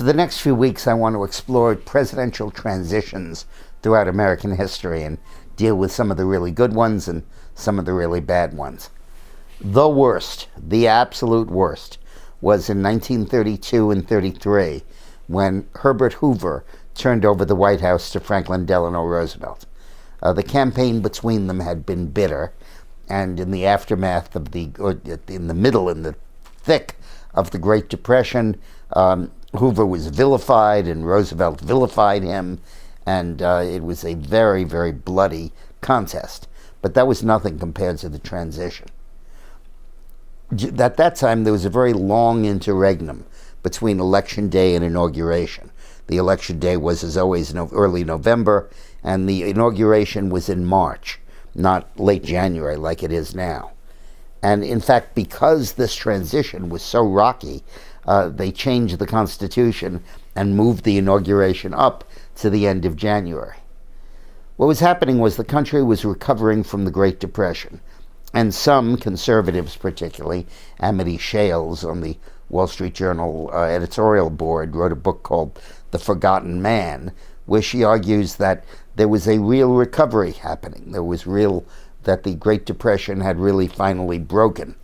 For the next few weeks, I want to explore presidential transitions throughout American history and deal with some of the really good ones and some of the really bad ones. The worst, the absolute worst, was in 1932 and 33 when Herbert Hoover turned over the White House to Franklin Delano Roosevelt. The campaign between them had been bitter, and in the aftermath of in the thick of the Great Depression, Hoover was vilified and Roosevelt vilified him, and it was a very, very bloody contest. But that was nothing compared to the transition. At that time, there was a very long interregnum between Election Day and inauguration. The Election Day was, as always, early November, and the inauguration was in March, not late January like it is now. And in fact, because this transition was so rocky, they changed the Constitution and moved the inauguration up to the end of January. What was happening was the country was recovering from the Great Depression, and some conservatives, particularly Amity Shales on the Wall Street Journal editorial board, wrote a book called The Forgotten Man, where she argues that there was a real recovery happening. That the Great Depression had really finally broken.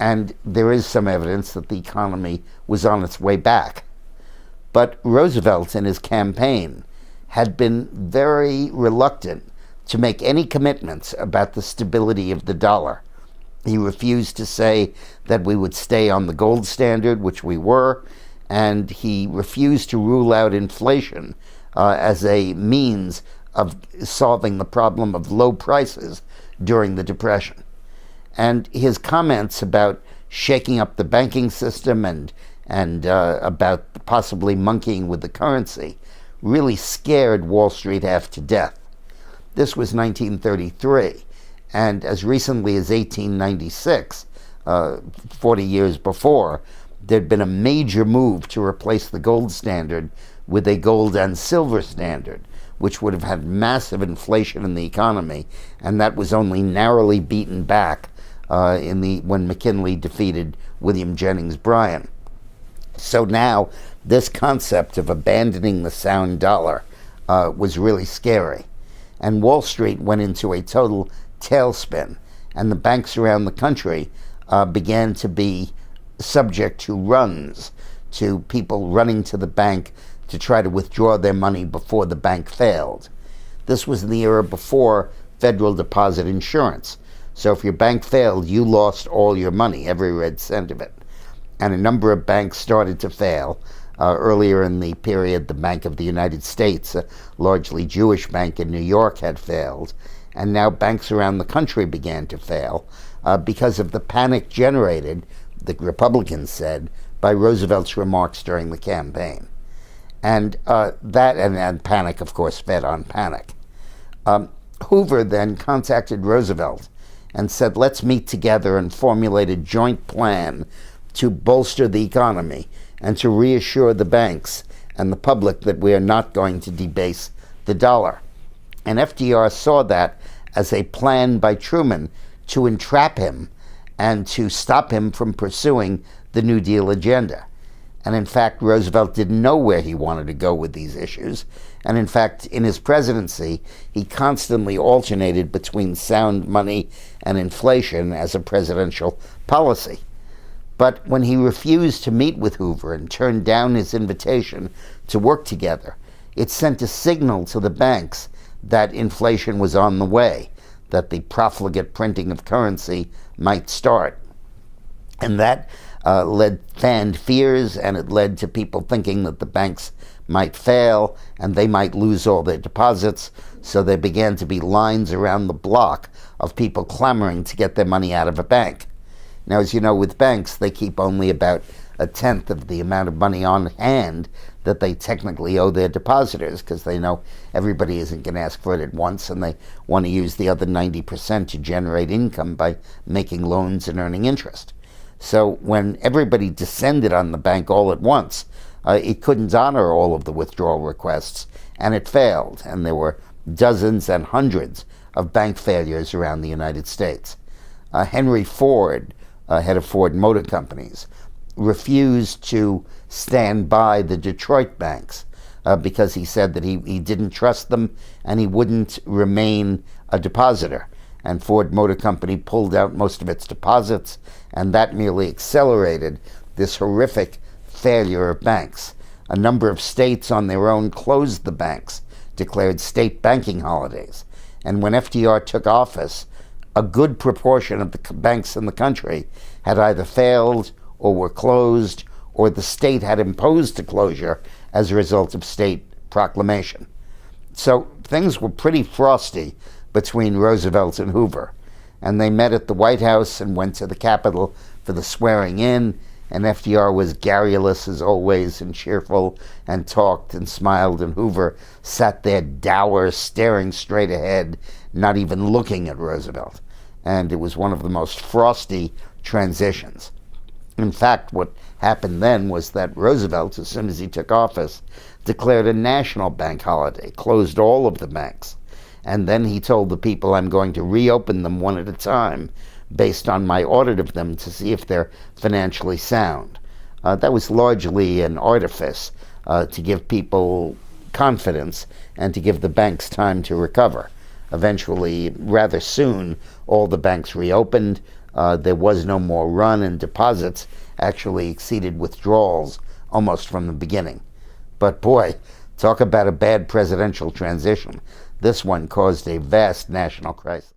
And there is some evidence that the economy was on its way back. But Roosevelt, in his campaign, had been very reluctant to make any commitments about the stability of the dollar. He refused to say that we would stay on the gold standard, which we were, and he refused to rule out inflation as a means of solving the problem of low prices during the Depression. And his comments about shaking up the banking system and about possibly monkeying with the currency really scared Wall Street half to death. This was 1933, and as recently as 1896, 40 years before, there'd been a major move to replace the gold standard with a gold and silver standard, which would have had massive inflation in the economy, and that was only narrowly beaten back when McKinley defeated William Jennings Bryan. So now, this concept of abandoning the sound dollar was really scary. And Wall Street went into a total tailspin, and the banks around the country began to be subject to runs, to people running to the bank to try to withdraw their money before the bank failed. This was in the era before federal deposit insurance. So if your bank failed, you lost all your money, every red cent of it. And a number of banks started to fail. Earlier in the period, the Bank of the United States, a largely Jewish bank in New York, had failed. And now banks around the country began to fail because of the panic generated, the Republicans said, by Roosevelt's remarks during the campaign. And and panic, of course, fed on panic. Hoover then contacted Roosevelt and said, let's meet together and formulate a joint plan to bolster the economy and to reassure the banks and the public that we are not going to debase the dollar. And FDR saw that as a plan by Truman to entrap him and to stop him from pursuing the New Deal agenda. And in fact, Roosevelt didn't know where he wanted to go with these issues. And in fact, in his presidency, he constantly alternated between sound money and inflation as a presidential policy. But when he refused to meet with Hoover and turned down his invitation to work together, it sent a signal to the banks that inflation was on the way, that the profligate printing of currency might start. And that fanned fears, and it led to people thinking that the banks might fail and they might lose all their deposits. So there began to be lines around the block of people clamoring to get their money out of a bank. Now, as you know, with banks, they keep only about a tenth of the amount of money on hand that they technically owe their depositors, because they know everybody isn't going to ask for it at once, and they want to use the other 90% to generate income by making loans and earning interest. So when everybody descended on the bank all at once, it couldn't honor all of the withdrawal requests, and it failed. And there were dozens and hundreds of bank failures around the United States. Henry Ford, head of Ford Motor Companies, refused to stand by the Detroit banks because he said that he didn't trust them and he wouldn't remain a depositor. And Ford Motor Company pulled out most of its deposits, and that merely accelerated this horrific failure of banks. A number of states on their own closed the banks, declared state banking holidays. And when FDR took office, a good proportion of the banks in the country had either failed or were closed, or the state had imposed a closure as a result of state proclamation. So things were pretty frosty between Roosevelt and Hoover. And they met at the White House and went to the Capitol for the swearing in, and FDR was garrulous as always and cheerful and talked and smiled, and Hoover sat there dour, staring straight ahead, not even looking at Roosevelt. And it was one of the most frosty transitions. In fact, what happened then was that Roosevelt, as soon as he took office, declared a national bank holiday, closed all of the banks. And then he told the people, I'm going to reopen them one at a time based on my audit of them to see if they're financially sound. That was largely an artifice to give people confidence and to give the banks time to recover. Eventually, rather soon, all the banks reopened. There was no more run, and deposits actually exceeded withdrawals almost from the beginning. But boy, talk about a bad presidential transition. This one caused a vast national crisis.